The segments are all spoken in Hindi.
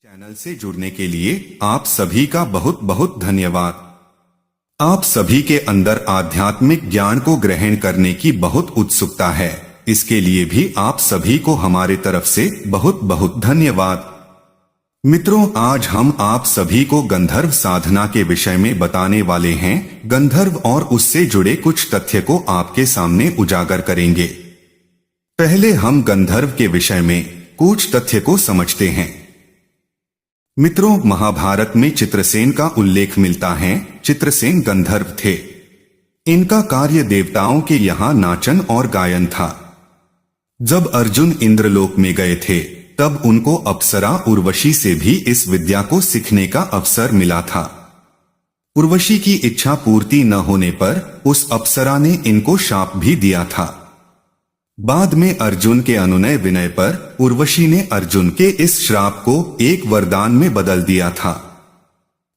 चैनल से जुड़ने के लिए आप सभी का बहुत बहुत धन्यवाद। आप सभी के अंदर आध्यात्मिक ज्ञान को ग्रहण करने की बहुत उत्सुकता है, इसके लिए भी आप सभी को हमारे तरफ से बहुत बहुत धन्यवाद। मित्रों, आज हम आप सभी को गंधर्व साधना के विषय में बताने वाले हैं। गंधर्व और उससे जुड़े कुछ तथ्य को आपके सामने उजागर करेंगे। पहले हम गंधर्व के विषय में कुछ तथ्य को समझते हैं। मित्रों, महाभारत में चित्रसेन का उल्लेख मिलता है। चित्रसेन गंधर्व थे। इनका कार्य देवताओं के यहाँ नाचन और गायन था। जब अर्जुन इंद्रलोक में गए थे तब उनको अप्सरा उर्वशी से भी इस विद्या को सीखने का अवसर मिला था। उर्वशी की इच्छा पूर्ति न होने पर उस अप्सरा ने इनको शाप भी दिया था। बाद में अर्जुन के अनुनय विनय पर उर्वशी ने अर्जुन के इस श्राप को एक वरदान में बदल दिया था।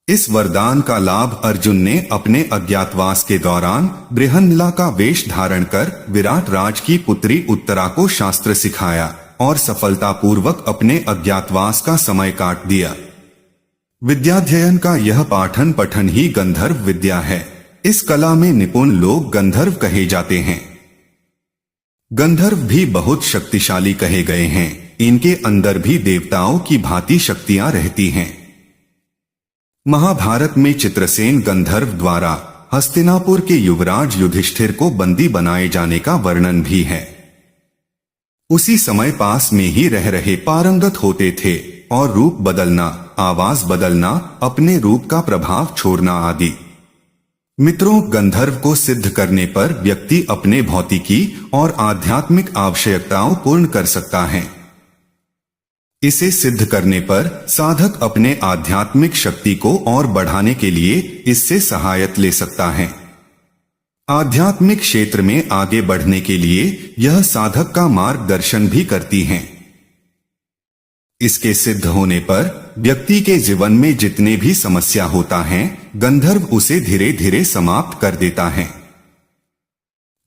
इस वरदान का लाभ अर्जुन ने अपने अज्ञातवास के दौरान बृहन्नला का वेश धारण कर विराट राज की पुत्री उत्तरा को शास्त्र सिखाया और सफलतापूर्वक अपने अज्ञातवास का समय काट दिया। विद्याध्ययन का यह पाठन पठन ही गंधर्व विद्या है। इस कला में निपुण लोग गंधर्व कहे जाते हैं। गंधर्व भी बहुत शक्तिशाली कहे गए हैं। इनके अंदर भी देवताओं की भांति शक्तियां रहती हैं। महाभारत में चित्रसेन गंधर्व द्वारा हस्तिनापुर के युवराज युधिष्ठिर को बंदी बनाए जाने का वर्णन भी है। उसी समय पास में ही रह रहे पारंगत होते थे और रूप बदलना, आवाज बदलना, अपने रूप का प्रभाव छोड़ना आदि। मित्रों, गंधर्व को सिद्ध करने पर व्यक्ति अपने भौतिकी और आध्यात्मिक आवश्यकताओं पूर्ण कर सकता है। इसे सिद्ध करने पर साधक अपने आध्यात्मिक शक्ति को और बढ़ाने के लिए इससे सहायता ले सकता है। आध्यात्मिक क्षेत्र में आगे बढ़ने के लिए यह साधक का मार्गदर्शन भी करती हैं। इसके सिद्ध होने पर व्यक्ति के जीवन में जितने भी समस्या होता है, गंधर्व उसे धीरे धीरे समाप्त कर देता है।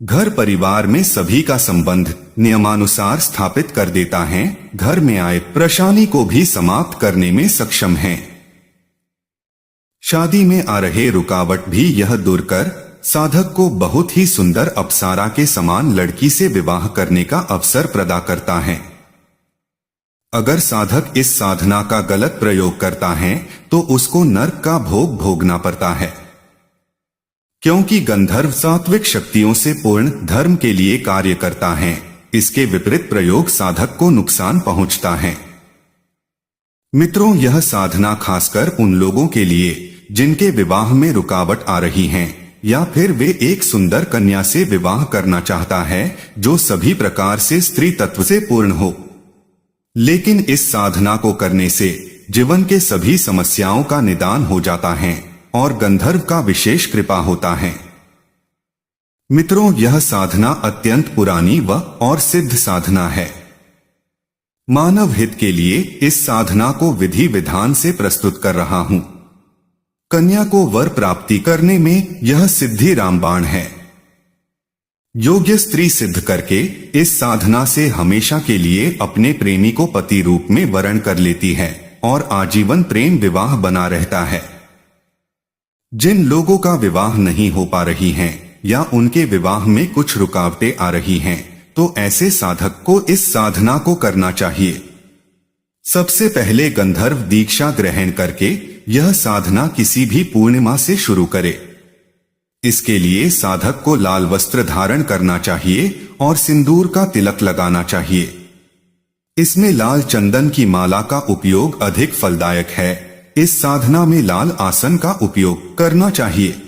घर परिवार में सभी का संबंध नियमानुसार स्थापित कर देता है। घर में आए परेशानी को भी समाप्त करने में सक्षम है। शादी में आ रहे रुकावट भी यह दूर कर साधक को बहुत ही सुंदर अप्सरा के समान लड़की से विवाह करने का अवसर प्रदान करता है। अगर साधक इस साधना का गलत प्रयोग करता है तो उसको नरक का भोग भोगना पड़ता है, क्योंकि गंधर्व सात्विक शक्तियों से पूर्ण धर्म के लिए कार्य करता है। इसके विपरीत प्रयोग साधक को नुकसान पहुंचता है। मित्रों, यह साधना खासकर उन लोगों के लिए जिनके विवाह में रुकावट आ रही है या फिर वे एक सुंदर कन्या से विवाह करना चाहता है जो सभी प्रकार से स्त्री तत्व से पूर्ण हो। लेकिन इस साधना को करने से जीवन के सभी समस्याओं का निदान हो जाता है और गंधर्व का विशेष कृपा होता है। मित्रों, यह साधना अत्यंत पुरानी व और सिद्ध साधना है। मानव हित के लिए इस साधना को विधि विधान से प्रस्तुत कर रहा हूं। कन्या को वर प्राप्ति करने में यह सिद्धि रामबाण है। योग्य स्त्री सिद्ध करके इस साधना से हमेशा के लिए अपने प्रेमी को पति रूप में वरण कर लेती है और आजीवन प्रेम विवाह बना रहता है। जिन लोगों का विवाह नहीं हो पा रही हैं या उनके विवाह में कुछ रुकावटें आ रही हैं, तो ऐसे साधक को इस साधना को करना चाहिए। सबसे पहले गंधर्व दीक्षा ग्रहण करके यह साधना किसी भी पूर्णिमा से शुरू करे। इसके लिए साधक को लाल वस्त्र धारण करना चाहिए और सिंदूर का तिलक लगाना चाहिए। इसमें लाल चंदन की माला का उपयोग अधिक फलदायक है। इस साधना में लाल आसन का उपयोग करना चाहिए।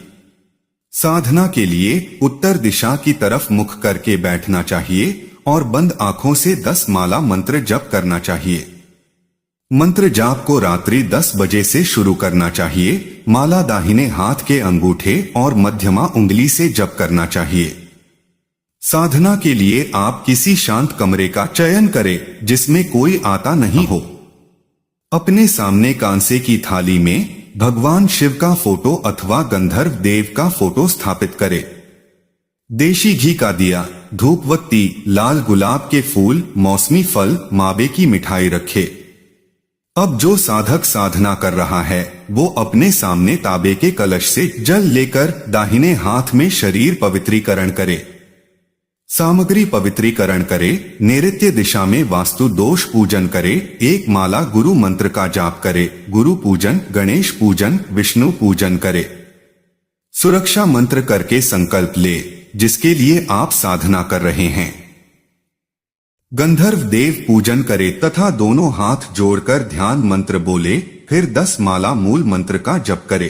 साधना के लिए उत्तर दिशा की तरफ मुख करके बैठना चाहिए और बंद आंखों से 10 माला मंत्र जप करना चाहिए। मंत्र जाप को रात्रि 10 बजे से शुरू करना चाहिए। माला दाहिने हाथ के अंगूठे और मध्यमा उंगली से जप करना चाहिए। साधना के लिए आप किसी शांत कमरे का चयन करें जिसमें कोई आता नहीं हो। अपने सामने कांसे की थाली में भगवान शिव का फोटो अथवा गंधर्व देव का फोटो स्थापित करें। देशी घी का दिया, धूपबत्ती, लाल गुलाब के फूल, मौसमी फल, मावे की मिठाई रखे। अब जो साधक साधना कर रहा है वो अपने सामने तांबे के कलश से जल लेकर दाहिने हाथ में शरीर पवित्रीकरण करे, सामग्री पवित्रीकरण करे, नैऋत्य दिशा में वास्तु दोष पूजन करे, एक माला गुरु मंत्र का जाप करे, गुरु पूजन, गणेश पूजन, विष्णु पूजन करे, सुरक्षा मंत्र करके संकल्प ले जिसके लिए आप साधना कर रहे हैं। गंधर्व देव पूजन करे तथा दोनों हाथ जोड़कर ध्यान मंत्र बोले, फिर 10 माला मूल मंत्र का जप करे।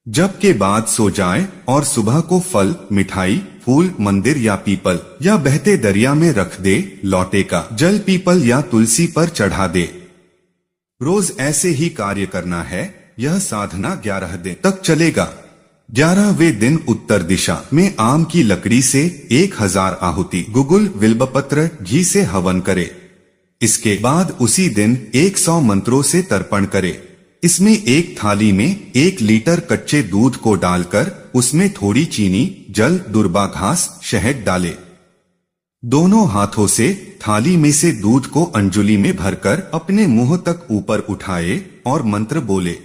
जप के बाद सो जाए और सुबह को फल, मिठाई, फूल मंदिर या पीपल या बहते दरिया में रख दे, लौटे का जल पीपल या तुलसी पर चढ़ा दे। रोज ऐसे ही कार्य करना है। यह साधना 11 दिन तक चलेगा। 11वें दिन उत्तर दिशा में आम की लकड़ी से 1000 आहुति गुगुल बिल्वपत्र घी से हवन करे। इसके बाद उसी दिन 100 मंत्रों से तर्पण करे। इसमें एक थाली में 1 लीटर कच्चे दूध को डालकर उसमें थोड़ी चीनी, जल, दुर्बा घास, शहद डाले। दोनों हाथों से थाली में से दूध को अंजुली में भरकर अपने मुंह तक ऊपर उठाए और मंत्र बोले।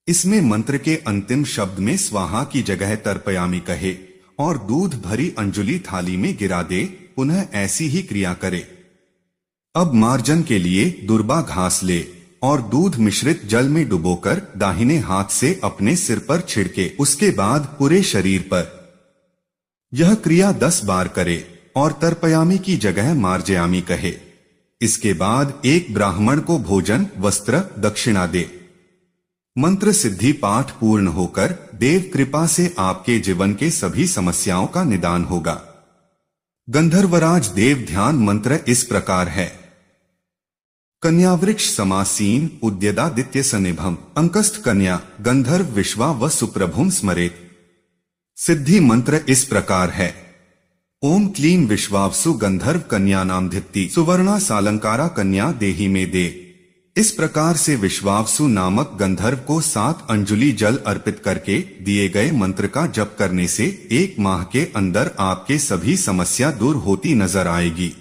इसमें मंत्र के अंतिम शब्द में स्वाहा की जगह तर्पयामी कहे और दूध भरी अंजुली थाली में गिरा दे। पुनः ऐसी ही क्रिया करे। अब मार्जन के लिए दुर्बा घास ले और दूध मिश्रित जल में डुबोकर दाहिने हाथ से अपने सिर पर छिड़के, उसके बाद पूरे शरीर पर यह क्रिया 10 बार करे और तर्पयामी की जगह मार्जयामी कहे। इसके बाद एक ब्राह्मण को भोजन, वस्त्र, दक्षिणा दे। मंत्र सिद्धि पाठ पूर्ण होकर देव कृपा से आपके जीवन के सभी समस्याओं का निदान होगा। गंधर्वराज देव ध्यान मंत्र इस प्रकार है। कन्या वृक्ष समासीन उद्यदादित्य सनिभम अंकस्त कन्या गंधर्व विश्वा व सुप्रभुम स्मरेत। सिद्धि मंत्र इस प्रकार है। ओम क्लीं विश्वावसु गंधर्व कन्या नाम धित्ति सुवर्णा सालंकारा कन्या देही में दे। इस प्रकार से विश्वावसु नामक गंधर्व को 7 अंजुली जल अर्पित करके दिए गए मंत्र का जप करने से 1 माह के अंदर आपके सभी समस्या दूर होती नजर आएगी।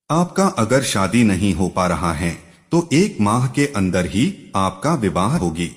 आपका अगर शादी नहीं हो पा रहा है तो 1 माह के अंदर ही आपका विवाह होगी।